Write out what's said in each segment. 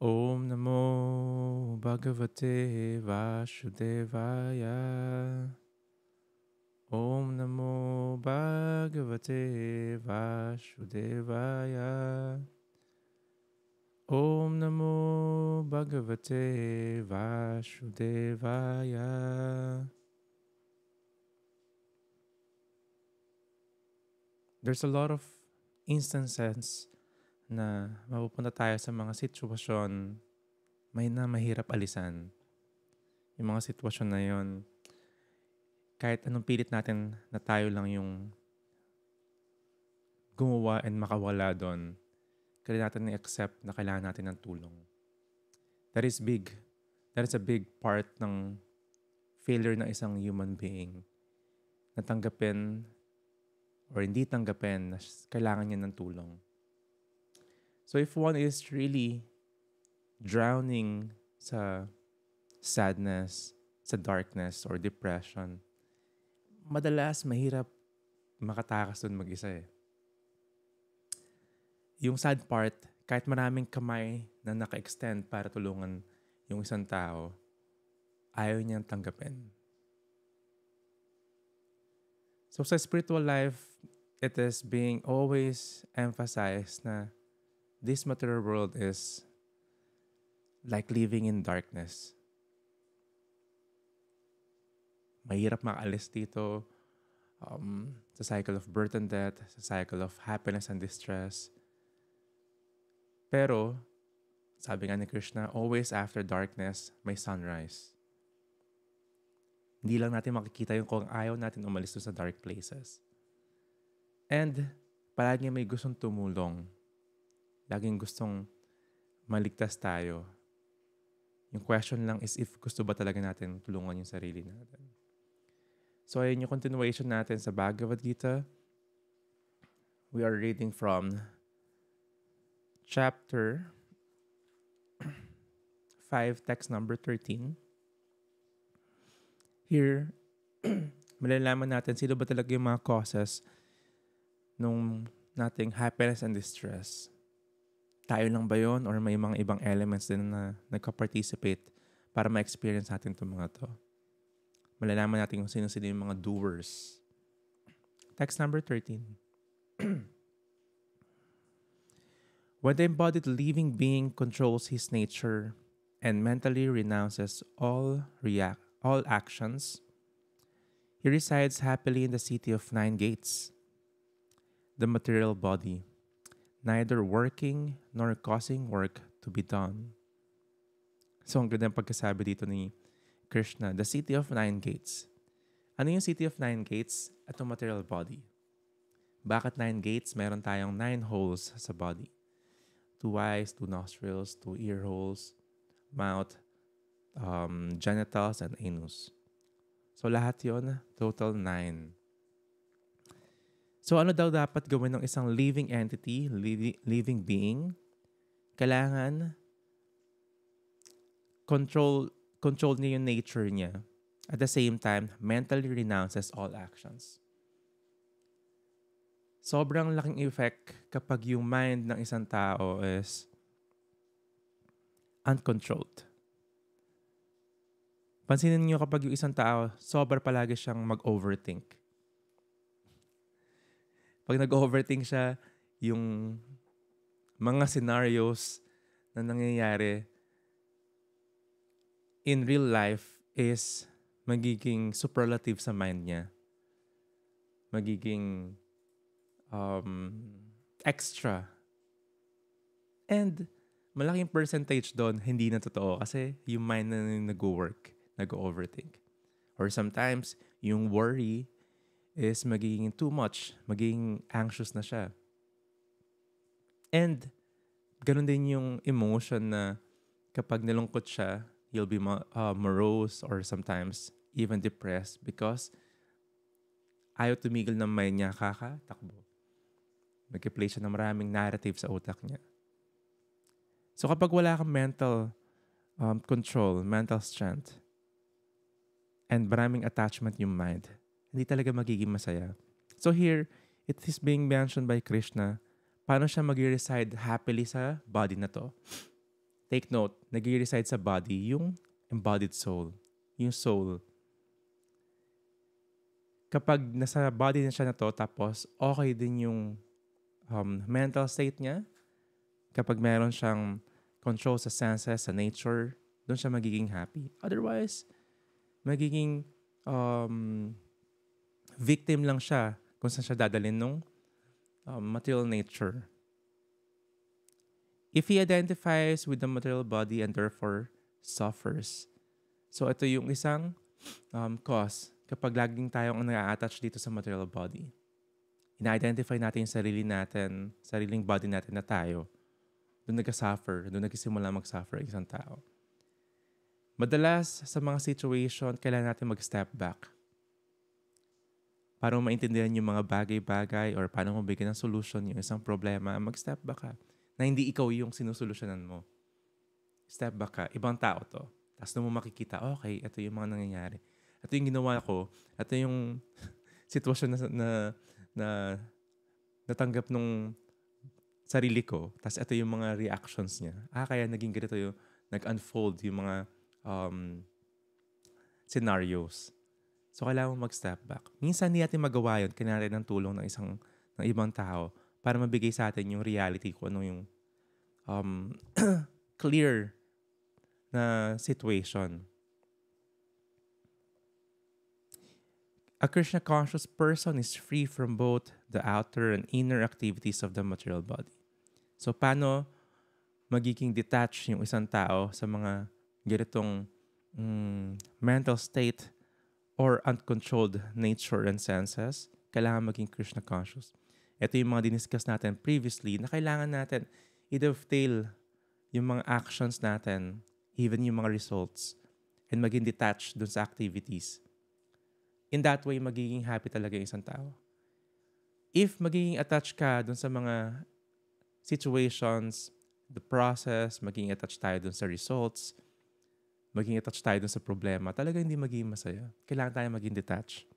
Om Namo Bhagavate Vasudevaya. Om Namo Bhagavate Vasudevaya. Om Namo Bhagavate Vasudevaya. There's a lot of instances na mapupunta tayo sa mga sitwasyon na mahirap alisan. Yung mga sitwasyon na yon, kahit anong pilit natin na tayo lang yung gumawa and makawala doon, kailangan natin i-accept na kailangan natin ng tulong. That is big. That is a big part ng failure ng isang human being. Natanggapin or hindi tanggapin na kailangan niya ng tulong. So if one is really drowning sa sadness, sa darkness or depression, madalas mahirap makatakas dun mag-isa eh. Yung sad part, kahit maraming kamay na naka-extend para tulungan yung isang tao, ayaw niyang tanggapin. So sa spiritual life, it is being always emphasized na this material world is like living in darkness. Mahirap makaalis dito sa cycle of birth and death, sa cycle of happiness and distress. Pero, sabi nga ni Krishna, always after darkness, may sunrise. Hindi lang natin makikita yung kung ayaw natin umalis doon sa dark places. And, palagi may gustong tumulong. Laging gustong maligtas tayo. Yung question lang is if gusto ba talaga natin tulungan yung sarili natin. So ayun yung continuation natin sa Bhagavad Gita. We are reading from chapter 5, text number 13. Here, malalaman natin sino ba talaga yung mga causes nung nating happiness and distress. Tayo lang ba yun or may mga ibang elements din na nagka-participate para ma-experience natin itong mga to? Malalaman natin kung sino-sino yung mga doers. Text number 13. When the embodied living being controls his nature and mentally renounces all actions, he resides happily in the city of 9 gates, the material body, neither working nor causing work to be done. So ang gandang pagkasabi dito ni Krishna, the city of 9 gates. Ano yung city of 9 gates? At material body. Bakit 9 gates? Meron tayong 9 holes sa body. 2 eyes, 2 nostrils, 2 ear holes, mouth, genitals, and anus. So lahat yon total 9. So ano daw dapat gawin ng isang living entity, living being? Kailangan control niya yung nature niya. At the same time, mentally renounces all actions. Sobrang laking effect kapag yung mind ng isang tao is uncontrolled. Pansinin niyo kapag yung isang tao, sobra palagi siyang mag-overthink. Pag nag-overthink siya, yung mga scenarios na nangyayari in real life is magiging superlative sa mind niya. Magiging extra. And malaking percentage doon hindi na totoo kasi yung mind na nag-work, nag-overthink. Or sometimes, yung worry is magiging too much, magiging anxious na siya. And ganun din yung emotion na kapag nalungkot siya, he'll be morose or sometimes even depressed because ayaw tumigil ng mind niya kakatakbo. Nag-play siya ng maraming narrative sa utak niya. So kapag wala kang mental control, mental strength, and maraming attachment yung mind, hindi talaga magiging masaya. So here, it is being mentioned by Krishna, paano siya mag-reside happily sa body na to. take note, nag-reside sa body yung embodied soul. Yung soul. Kapag nasa body na siya na to, tapos okay din yung mental state niya, kapag meron siyang control sa senses, sa nature, doon siya magiging happy. Otherwise, magiging victim lang siya kung saan siya dadalhin nung material nature. If he identifies with the material body and therefore suffers. So ito yung isang cause kapag laging tayong na-attach dito sa material body. Ina-identify natin yung sarili natin, sariling body natin na tayo. Doon nagka-suffer, doon nagsisimula mag-suffer ang isang tao. Madalas sa mga situation, kailangan natin mag-step back. Para maintindihan yung mga bagay-bagay or paano mabigyan ng solution yung isang problema, mag-step back ka. Na hindi ikaw yung sinusolusyonan mo. Step back ka, ibang tao to. Tapos doon mo makikita, okay, ito yung mga nangyayari. Ito yung ginawa ko, ito yung sitwasyon na natanggap nung sarili ko. Tapos ito yung mga reactions niya. Kaya naging ganito yung nag-unfold yung mga scenarios. So, kailangan mo mag-step back. Minsan, hindi natin magawa yun. Kailangan rin ng tulong ng ibang tao para mabigay sa atin yung reality kung ano yung clear na situation. A Krishna-conscious person is free from both the outer and inner activities of the material body. So, paano magiging detached yung isang tao sa mga ganitong mental state or uncontrolled nature and senses? Kailangan maging Krishna-conscious. Ito yung mga diniscuss natin previously na kailangan natin i-dovetail yung mga actions natin, even yung mga results, and maging detached dun sa activities. In that way, magiging happy talaga yung isang tao. If magiging attached ka dun sa mga situations, the process, magiging attached tayo dun sa results, magiging attached tayo dun sa problema, talaga hindi magiging masaya. Kailangan tayo maging detached.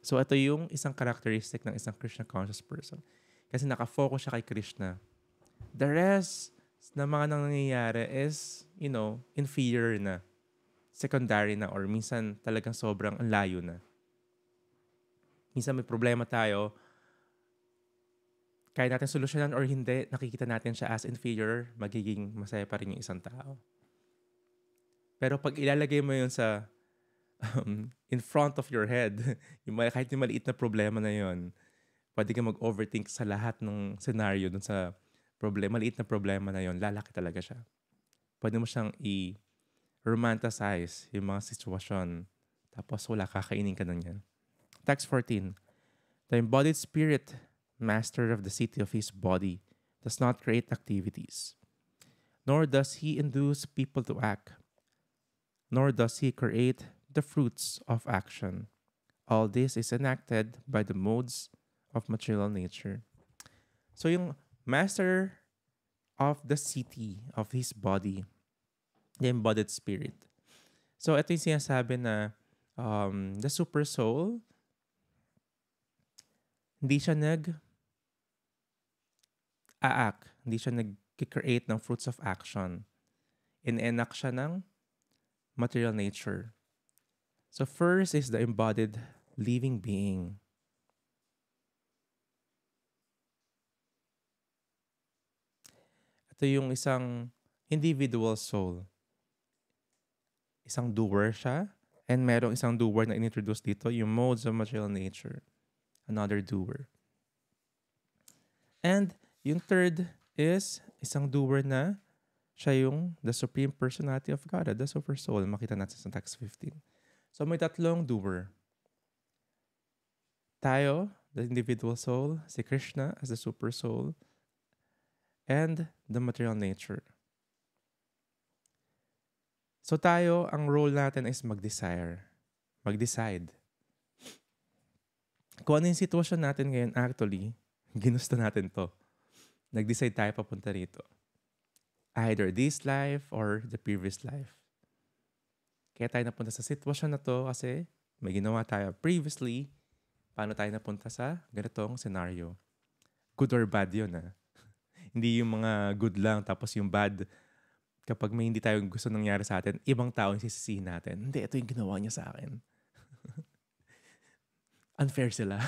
So, ito yung isang characteristic ng isang Krishna-conscious person. Kasi nakafocus siya kay Krishna. The rest na mga nangyayari is, inferior na. Secondary na or minsan talagang sobrang layo na. Minsan may problema tayo, kaya natin solusyonan or hindi, nakikita natin siya as inferior, magiging masaya pa rin yung isang tao. Pero pag ilalagay mo yun sa in front of your head, kahit yung maliit na problema na yun, pwede ka mag-overthink sa lahat ng scenario dun sa maliit na problema na yun, lalaki talaga siya. Pwede mo siyang i-romanticize yung mga sitwasyon, tapos wala, kakainin ka na yan. Text 14. The embodied spirit, master of the city of his body, does not create activities, nor does he induce people to act, nor does he create the fruits of action. All this is enacted by the modes of material nature. So yung master of the city of his body, the embodied spirit. So ito yung sinasabi na the super soul, hindi siya nag-act, hindi siya nag-create ng fruits of action. In-enact siya ng material nature. So first is the embodied living being. Ito yung isang individual soul. Isang doer siya, and merong isang doer na inintroduce dito, yung modes of material nature. Another doer. And yung third is isang doer na siya yung the supreme personality of God, the super soul. Makita natin sa text 15. So may tatlong doer. Tayo, the individual soul, si Krishna as the super soul, and the material nature. So tayo, ang role natin is mag-decide. Kung ano yung sitwasyon natin ngayon, actually, ginusto natin to. Nag-decide tayo papunta rito. Either this life or the previous life. Kaya tayo napunta sa sitwasyon na to kasi may ginawa tayo previously. Paano tayo napunta sa ganitong scenario? Good or bad yun, ha? Hindi yung mga good lang tapos yung bad Kapag may hindi tayo gusto nangyari sa atin, ibang tao yung sisisihin natin. Hindi, ito yung ginawa niya sa akin. Unfair sila.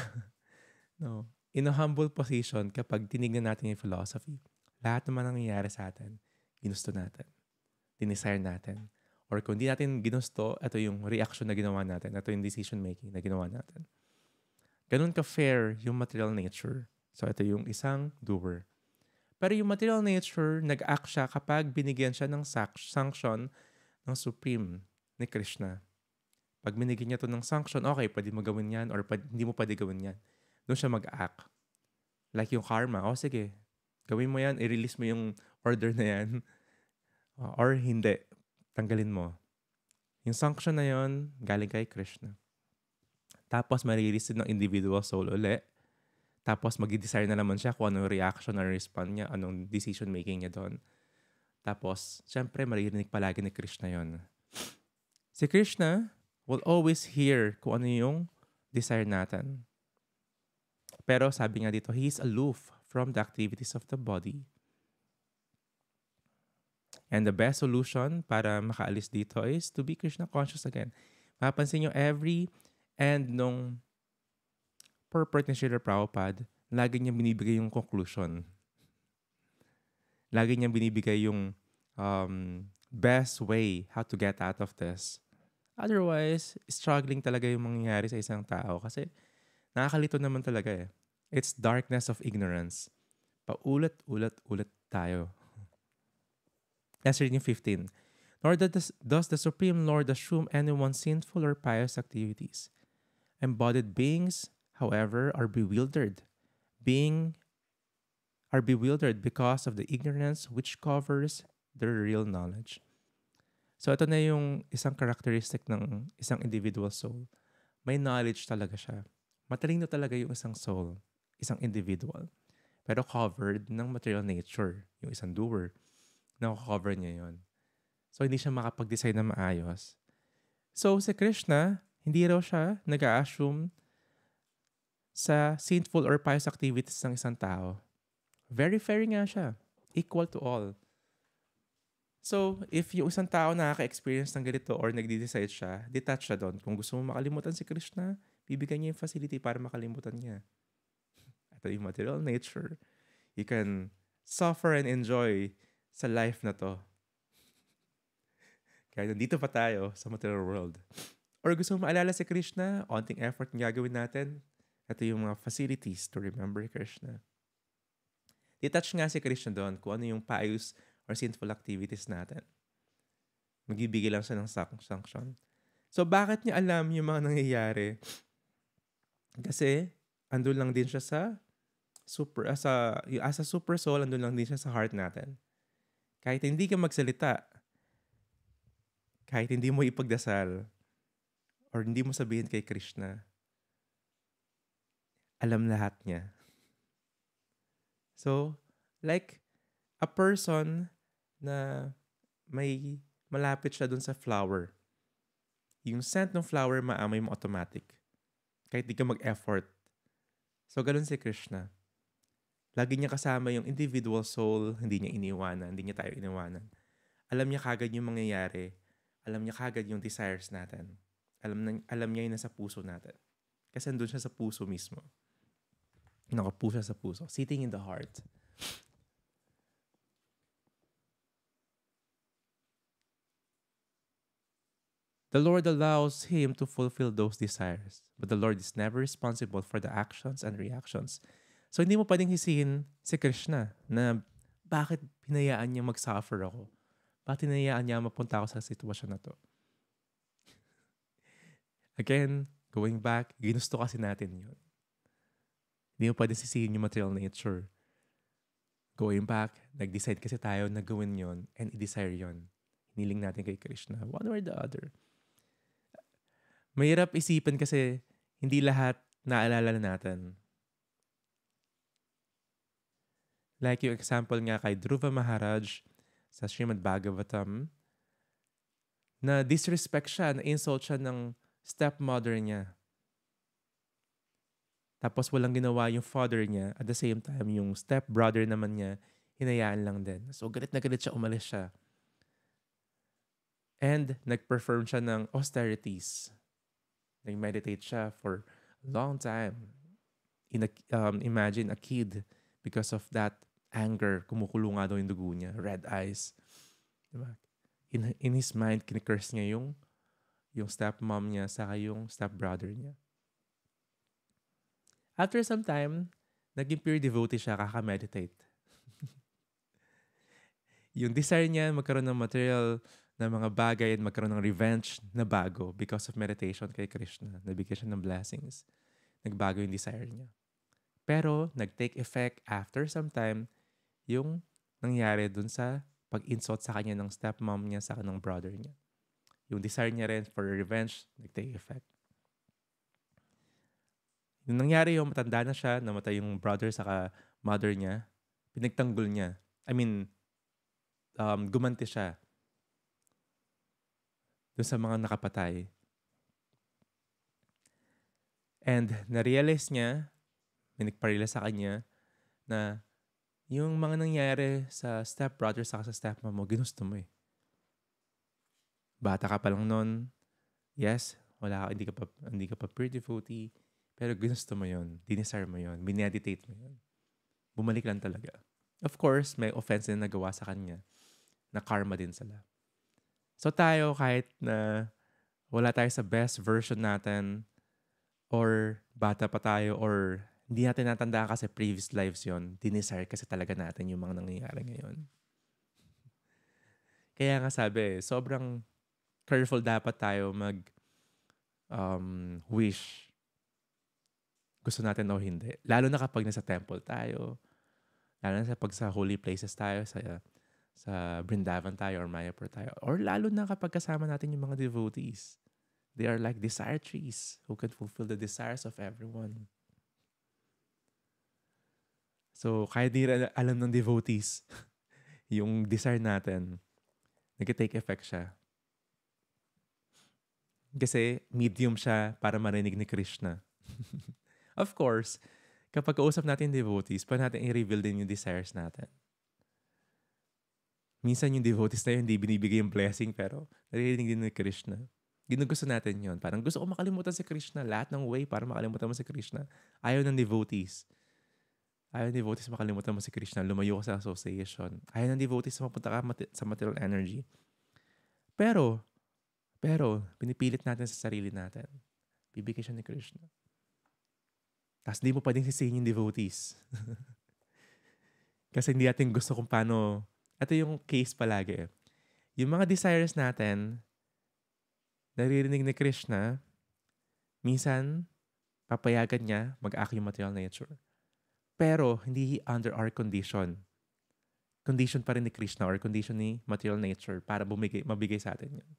No. In a humble position, kapag tinignan natin yung philosophy, lahat naman nangyayari sa atin, ginusto natin, dinesire natin. Or kung di natin ginusto, ito yung reaction na ginawa natin. Ito yung decision making na ginawa natin. Ganun ka-fair yung material nature. So ito yung isang doer. Pero yung material nature, nag-act siya kapag binigyan siya ng sanction ng Supreme ni Krishna. Pag binigyan niya to ng sanction, okay, pwede mo gawin yan or hindi mo pwede gawin yan. Doon siya mag-act. Like yung karma, sige, gawin mo yan, i-release mo yung order na yan. Or hindi, tanggalin mo. Yung sanction na yon galing kay Krishna. Tapos marirelease din ng individual soul uli. Tapos mag-desire na naman siya kung anong reaction or respond niya, anong decision making niya doon. Tapos, syempre, maririnig palagi ni Krishna yon. Si Krishna will always hear kung ano yung desire natin. Pero sabi nga dito, he is aloof from the activities of the body. And the best solution para makaalis dito is to be Krishna conscious again. Mapapansin nyo, every end nung purport ni Srila Prabhupada, lagi niya binibigay yung conclusion. Lagi niya binibigay yung best way how to get out of this. Otherwise, struggling talaga yung mangyayari sa isang tao kasi nakakalito naman talaga eh. It's darkness of ignorance. Paulit-ulit-ulit tayo. Let's read yung 15. Nor does the Supreme Lord assume anyone's sinful or pious activities. Embodied beings, however, are bewildered because of the ignorance which covers their real knowledge. So ito na yung isang characteristic ng isang individual soul. May knowledge talaga siya. Matalino talaga yung isang soul, isang individual. Pero covered ng material nature, yung isang doer. Na-cover niya yon. So hindi siya makapag-decide na maayos. So si Krishna, hindi raw siya nag-a-assume sa sinful or pious activities ng isang tao. Very fair nga siya. Equal to all. So, if yung isang tao nakaka-experience ng ganito or nagde-decide siya, detach siya doon. Kung gusto mo makalimutan si Krishna, bibigyan niya yung facility para makalimutan niya. Ito yung material nature. You can suffer and enjoy sa life na to. Kaya nandito pa tayo sa material world. Or gusto mo maalala si Krishna, onting effort na gagawin natin, ito yung mga facilities to remember Krishna. Detach nga si Krishna doon kung ano yung pious or sinful activities natin. Magbibigay lang siya ng sanction. So, bakit niya alam yung mga nangyayari? Kasi, andun lang din siya sa as a super soul, andun lang din siya sa heart natin. Kahit hindi ka magsalita, kahit hindi mo ipagdasal, or hindi mo sabihin kay Krishna, alam lahat niya. So, like a person na may malapit siya dun sa flower. Yung scent ng flower, maamoy mo automatic. Kahit di ka mag-effort. So, ganun si Krishna. Lagi niya kasama yung individual soul, hindi niya iniwanan, hindi niya tayo iniwanan. Alam niya kagad yung mangyayari. Alam niya kagad yung desires natin. Alam niya yung nasa puso natin. Kasi andun siya sa puso mismo. Nakapuso siya sa puso. Sitting in the heart. The Lord allows him to fulfill those desires. But the Lord is never responsible for the actions and reactions. So, hindi mo pwedeng hisihin si Krishna na bakit hinayaan niya mag-suffer ako? Bakit hinayaan niya mapunta ako sa sitwasyon na to? Again, going back, ginusto kasi natin yun. Hindi mo pwedeng sisihin yung material nature. Going back, nag-decide kasi tayo na gawin yon and i-desire yon. Hiniling natin kay Krishna, one or the other. Mahirap isipin kasi hindi lahat naalala natin. Like yung example nga kay Dhruva Maharaj sa Srimad Bhagavatam, na disrespect siya, na insult siya ng stepmother niya. Tapos walang ginawa yung father niya. At the same time, yung stepbrother naman niya, hinayaan lang din. So galit na galit siya, umalis siya. And nag-perform siya ng austerities. Nag-meditate siya for a long time. Imagine a kid, because of that anger, kumukulo nga daw yung dugo niya, red eyes. Diba? In his mind, kinikurse niya yung stepmom niya saka yung stepbrother niya. After some time, naging pure devotee siya, kaka-meditate. Yung desire niya magkaroon ng material na mga bagay at magkaroon ng revenge na bago because of meditation kay Krishna. Nabigyan siya ng blessings. Nagbago yung desire niya. Pero, nag-take effect after some time yung nangyari dun sa pag-insult sa kanya ng stepmom niya sa ng brother niya. Yung desire niya rin for revenge, nag-take effect. Yung nangyari yung matanda na siya, namatay yung brother sa mother niya, pinagtanggol niya. Gumanti siya dun sa mga nakapatay. And na-realize niya, may nagparila sa kanya, na yung mga nangyari sa stepbrother sa stepmom mo, ginusto mo eh. Bata ka pa lang nun. Yes, hindi ka pa pure devotee, pero ginusto mo yun, dinesire mo yun, mineditate mo yun. Bumalik lang talaga. Of course, may offense na nagawa sa kanya, na karma din sila. So tayo, kahit na wala tayo sa best version natin, or bata pa tayo, or hindi natin natandaan kasi previous lives yon, dinesire kasi talaga natin yung mga nangyayari ngayon. Kaya nga sabi, sobrang careful dapat tayo wish. Gusto natin o hindi. Lalo na kapag nasa temple tayo, lalo na pag sa holy places tayo, sa Brindavan tayo or Mayapur tayo, or lalo na kapag kasama natin yung mga devotees. They are like desire trees who can fulfill the desires of everyone. So, kahit di alam ng devotees, yung desire natin, nag-take effect siya. Kasi medium siya para marinig ni Krishna. Of course, kapag kausap natin devotees, pa natin i-reveal din yung desires natin. Minsan yung devotees na yun, hindi binibigay yung blessing, pero naririnig din ni Krishna. Ginugusto natin yun. Parang gusto ko makalimutan si Krishna. Lahat ng way para makalimutan mo si Krishna. Ayaw ng devotees. Ayaw ng devotees makalimutan mo si Krishna. Lumayo ka sa association. Ayaw ng devotees mapunta ka sa material energy. Pero, pinipilit natin sa sarili natin. Bibigay siya ni Krishna. Tapos di mo pwedeng sisihin yung devotees. Kasi hindi natin gusto kung paano. Ito yung case palagi. Yung mga desires natin, naririnig ni Krishna, minsan, papayagan niya mag-act yung material nature. Pero, hindi under our condition. Condition pa rin ni Krishna or condition ni material nature para mabigay sa atin yun.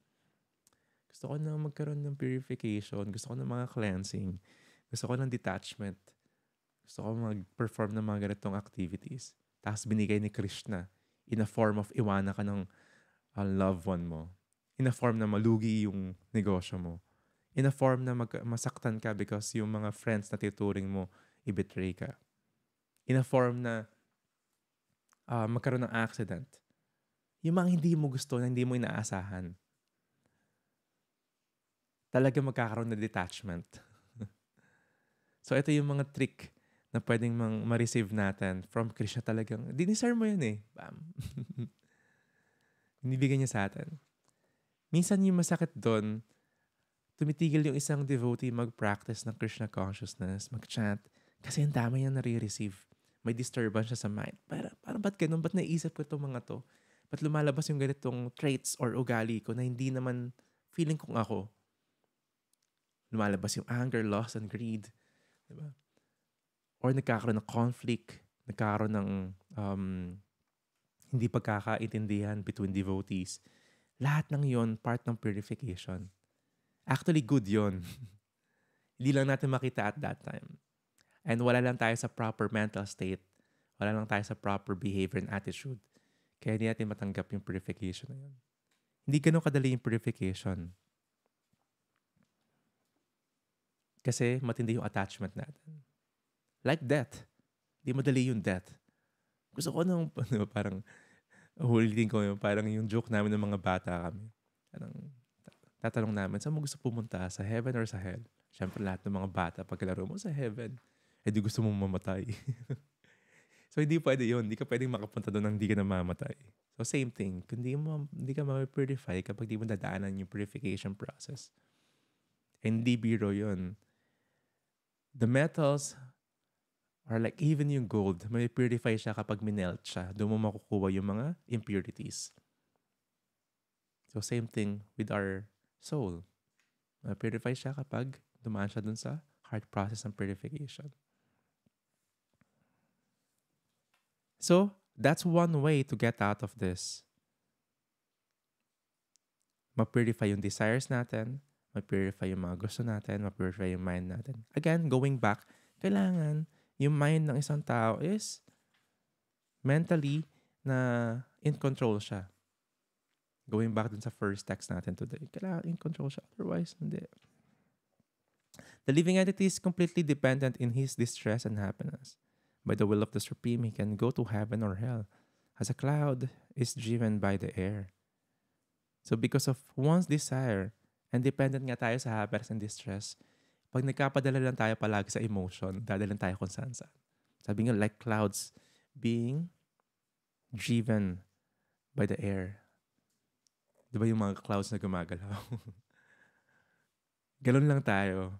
Gusto ko na magkaroon ng purification. Gusto ko ng mga cleansing. Gusto ko ng detachment. Gusto ko mag-perform ng mga ganitong activities. Tapos binigay ni Krishna in a form of iwana ka ng loved one mo. In a form na malugi yung negosyo mo. In a form na masaktan ka because yung mga friends na tituring mo, i-betray ka. In a form na magkaroon ng accident. Yung mga hindi mo gusto, na hindi mo inaasahan. Talaga magkakaroon ng detachment. So, ito yung mga trick na pwedeng ma-receive natin from Krishna talagang. Dinisar mo yun eh. Bam. Binibigyan niya sa atin. Minsan yung masakit doon, tumitigil yung isang devotee mag-practice ng Krishna consciousness, mag-chant, kasi ang dami niyang nare-receive. May disturbance siya sa mind. Parang ba't ganun? Ba't naisip ko itong mga to? Ba't lumalabas yung ganitong traits or ugali ko na hindi naman feeling kong ako? Lumalabas yung anger, loss, and greed. Diba? Or nagkakaroon ng conflict, nagkakaroon ng hindi pagkakaintindihan between devotees. Lahat ng yon part ng purification. Actually, good yon. Hindi lang natin makita at that time. And wala lang tayo sa proper mental state. Wala lang tayo sa proper behavior and attitude. Kaya hindi natin matanggap yung purification na yun. Hindi ganun kadali yung purification. Kasi matindi yung attachment natin. Like death. Hindi madali yung death. Gusto ko parang, ulitin ko yung parang yung joke namin ng mga bata kami. Parang, tatanong namin, saan mo gusto pumunta? Sa heaven or sa hell? Siyempre lahat ng mga bata, pagkalaro mo sa heaven, di gusto mong mamatay. So, hindi pwede yun. Hindi ka pwedeng makapunta doon nang hindi ka namamatay. So, same thing. Kung hindi ka ma-purify kapag di mo dadaanan yung purification process. Hindi biro yun. The metals are like even yung gold. May purify siya kapag minelt siya. Doon mo makukuha yung mga impurities. So, same thing with our soul. Purify siya kapag dumaan siya dun sa heart process ng purification. So, that's one way to get out of this. Ma-purify yung desires natin, ma-purify yung mga gusto natin, ma-purify yung mind natin. Again, going back, kailangan yung mind ng isang tao is mentally na in control siya. Going back dun sa first text natin today, kailangan in control siya. Otherwise, hindi. The living entity is completely dependent in his distress and happiness. By the will of the Supreme, he can go to heaven or hell, as a cloud is driven by the air. So because of one's desire, and dependent nga tayo sa happiness and distress, pag nagkapadala lang tayo palagi sa emotion, dadalan tayo kung saan saan. Sabi nga, like clouds being driven by the air. Di ba yung mga clouds na gumagalaw? Ganun lang tayo.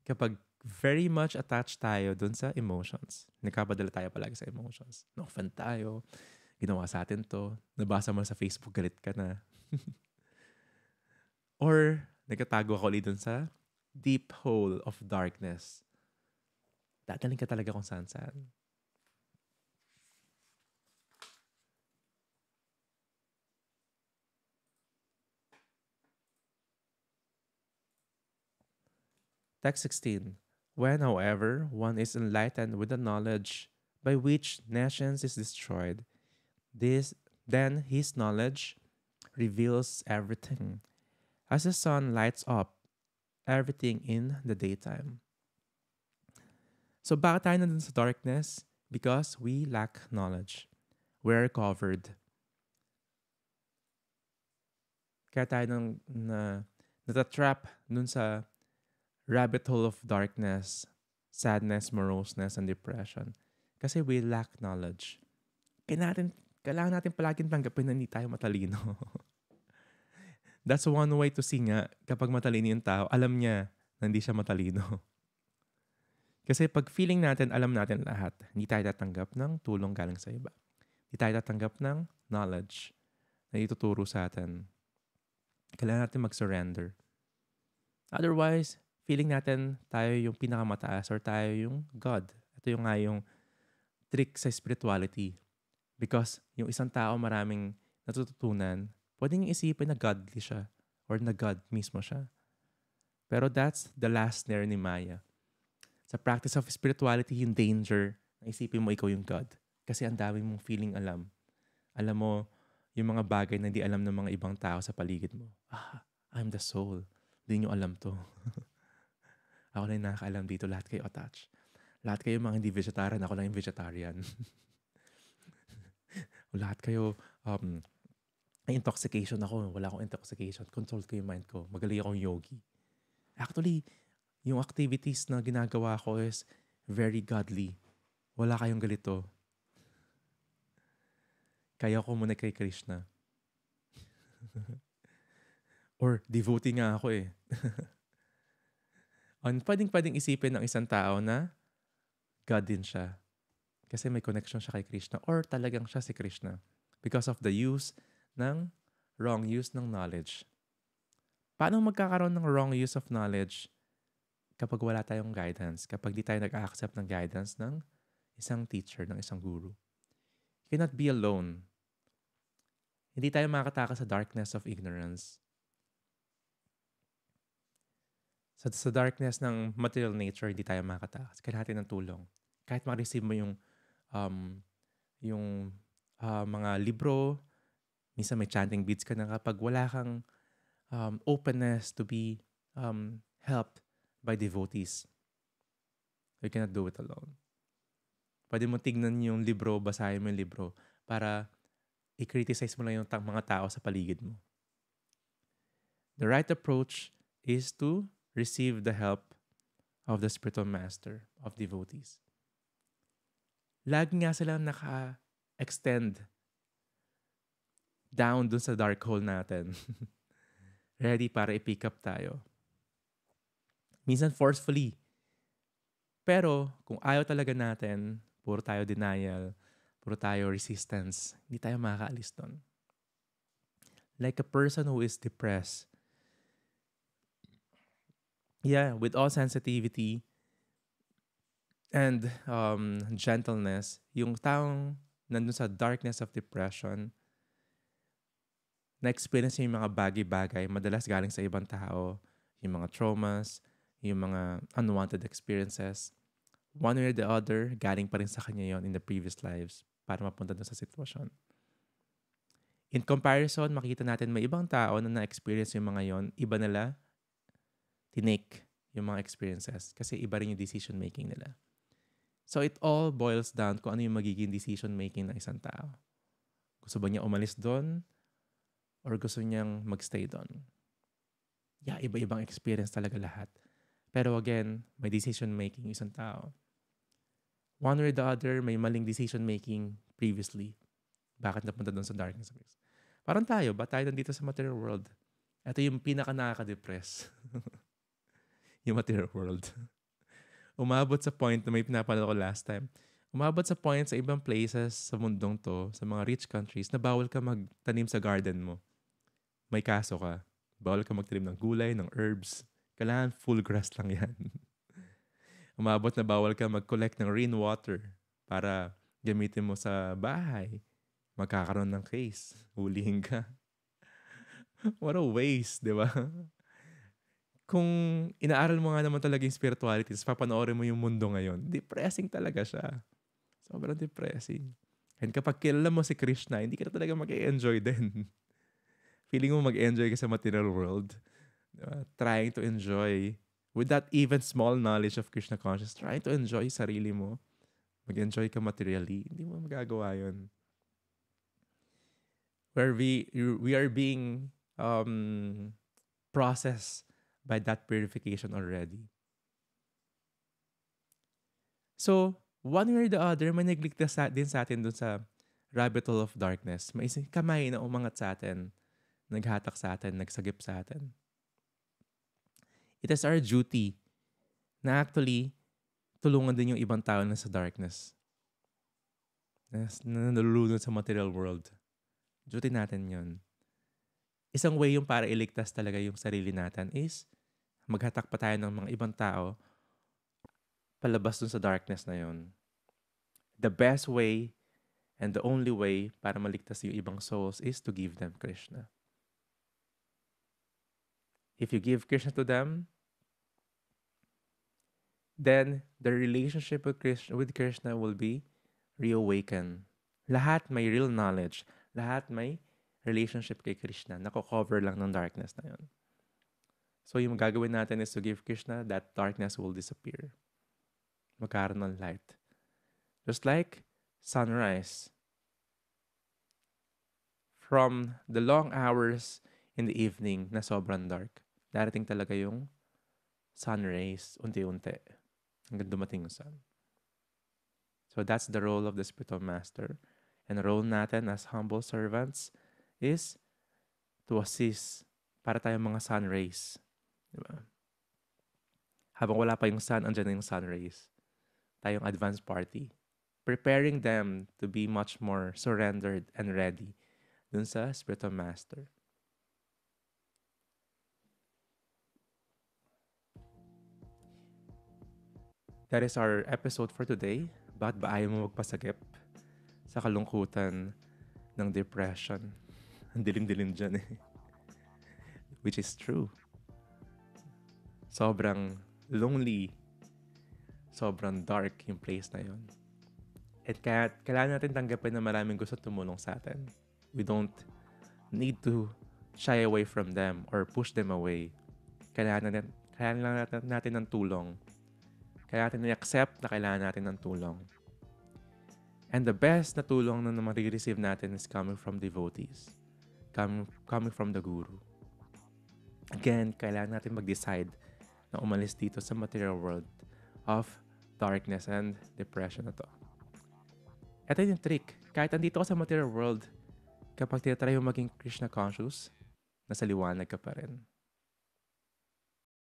Kapag very much attached tayo dun sa emotions, nagkapadala tayo palagi sa emotions. Na-offend tayo, ginawa sa atin to, nabasa mo sa Facebook, galit ka na. Or, nagkatago ako ulit dun sa deep hole of darkness. Dadaling ka talaga kung saan-saan. Text 16. When, however, one is enlightened with the knowledge by which nations is destroyed, then his knowledge reveals everything, as the sun lights up everything in the daytime. So bakit tayo nandun sa darkness? Because we lack knowledge. We're covered. Kaya tayo natatrap dun sa rabbit hole of darkness, sadness, moroseness, and depression. Kasi we lack knowledge. Kailangan natin palaging tanggapin na hindi tayo matalino. That's one way to see nga, kapag matalino yung tao, alam niya na hindi siya matalino. Kasi pag feeling natin, alam natin lahat, hindi tayo tatanggap ng tulong galing sa iba. Hindi tayo tatanggap ng knowledge na ituturo sa atin. Kailangan natin mag-surrender. Otherwise, feeling natin tayo yung pinakamataas or tayo yung God. Ito yung nga yung trick sa spirituality. Because yung isang tao maraming natututunan, pwedeng isipin na godly siya or na God mismo siya. Pero that's the last snare ni Maya. Sa practice of spirituality, yung danger na isipin mo ikaw yung God. Kasi ang dami mong feeling alam. Alam mo yung mga bagay na hindi alam ng mga ibang tao sa paligid mo. I'm the soul. Hindi nyo alam to. Ako lang yung nakakaalam dito. Lahat kayo attached. Lahat kayo mga hindi vegetarian. Ako lang yung vegetarian. Lahat kayo, intoxication ako. Wala akong intoxication. Control ko yung mind ko. Magaling akong yogi. Actually, yung activities na ginagawa ko is very godly. Wala kayong galito. Kaya ko muna kay Krishna. Or devotee nga ako eh. Pwedeng isipin ng isang tao na God din siya. Kasi may connection siya kay Krishna. Or talagang siya si Krishna. Because of the wrong use ng knowledge. Paano magkakaroon ng wrong use of knowledge kapag wala tayong guidance? Kapag di tayo nag-accept ng guidance ng isang teacher, ng isang guru. You cannot be alone. Hindi tayo makakatakas sa darkness of ignorance. Sa darkness ng material nature, hindi tayo makakatakas. Kailangan natin ng tulong. Kahit ma-receive mo yung mga libro, minsan may chanting beads ka na kapag wala kang openness to be helped by devotees. You cannot do it alone. Pwede mo tignan yung libro, basahin mo yung libro para i-criticize mo lang yung mga tao sa paligid mo. The right approach is to receive the help of the spiritual master of devotees. Lagi nga silang naka-extend down dun sa dark hole natin. Ready para i-pick up tayo. Minsan forcefully. Pero kung ayaw talaga natin, puro tayo denial, puro tayo resistance, hindi tayo makakaalis doon. Like a person who is depressed. Yeah, with all sensitivity and gentleness, yung taong nandun sa darkness of depression, na-experience yung mga bagay-bagay, madalas galing sa ibang tao, yung mga traumas, yung mga unwanted experiences. One way or the other, galing pa rin sa kanya yon in the previous lives para mapunta doon sa sitwasyon. In comparison, makita natin may ibang tao na na-experience yung mga yon, iba nila tinake yung mga experiences kasi iba rin yung decision making nila. So it all boils down kung ano yung magiging decision making ng isang tao. Gusto ba niya umalis doon or gusto niyang magstay doon? Yeah, iba-ibang experience talaga lahat. Pero again, may decision making yung isang tao. One or the other, may maling decision making previously. Bakit napunta doon sa darkness? Parang tayo, ba tayo nandito sa material world? Ito yung pinaka nakaka-depress. Yung material world. Umabot sa point na may pinapanood ko last time. Umabot sa point sa ibang places sa mundong to, sa mga rich countries, na bawal ka magtanim sa garden mo. May kaso ka. Bawal ka magtanim ng gulay, ng herbs. Kailangan full grass lang yan. Umabot na bawal ka mag-collect ng rainwater para gamitin mo sa bahay. Magkakaroon ng case. Hulihin ka. What a waste, di ba? Kung inaaral mo nga naman talaga yung spirituality, tapos papanoorin mo yung mundo ngayon, depressing talaga siya. Sobrang depressing. And kapag kilala mo si Krishna, hindi ka na talaga mag-enjoy din. Feeling mo mag-enjoy ka sa material world. Trying to enjoy, with that even small knowledge of Krishna consciousness, trying to enjoy sarili mo. Mag-enjoy ka materially. Hindi mo magagawa yun. Where we are being processed by that purification already. So, one way or the other, may nagligtas din sa atin dun sa rabbit hole of darkness. May isang kamay na umangat sa atin, naghatak sa atin, nagsagip sa atin. It is our duty na actually tulungan din yung ibang tao na sa darkness. Na nalulunod sa material world. Duty natin yun. Isang way yung para iligtas talaga yung sarili natin is maghatak pa tayo ng mga ibang tao palabas dun sa darkness na yun. The best way and the only way para maligtas yung ibang souls is to give them Krishna. If you give Krishna to them, then the relationship with Krishna will be reawakened. Lahat may real knowledge. Lahat may relationship kay Krishna. Nako-cover lang ng darkness na yun. So yung gagawin natin is to give Krishna, that darkness will disappear. Magkaroon ng light. Just like sunrise. From the long hours in the evening na sobrang dark, darating talaga yung sun rays, unti-unti. Hanggang dumating yung sun. So that's the role of the spiritual master. And the role natin as humble servants is to assist para tayong mga sun rays. Diba? Habang wala pa yung sun, andyan na yung sun rays. Tayong advanced party. Preparing them to be much more surrendered and ready dun sa spiritual master. That is our episode for today. Bakit ba ayaw mo magpasagip sa kalungkutan ng depression? Ang dilim-dilim dyan eh. Which is true. Sobrang lonely, sobrang dark yung place na yun. At kaya kailangan natin tanggapin na maraming gusto tumulong sa atin. We don't need to shy away from them or push them away. Kailangan natin ng tulong. Kailangan natin i-accept na kailangan natin ng tulong. And the best na tulong na marireceive natin is coming from devotees. Coming from the Guru. Again, kailangan natin mag-decide na umalis dito sa material world of darkness and depression na to. Ito yung trick. Kahit andito ka sa material world, kapag tinatry mo maging Krishna conscious, nasa liwanag ka pa rin.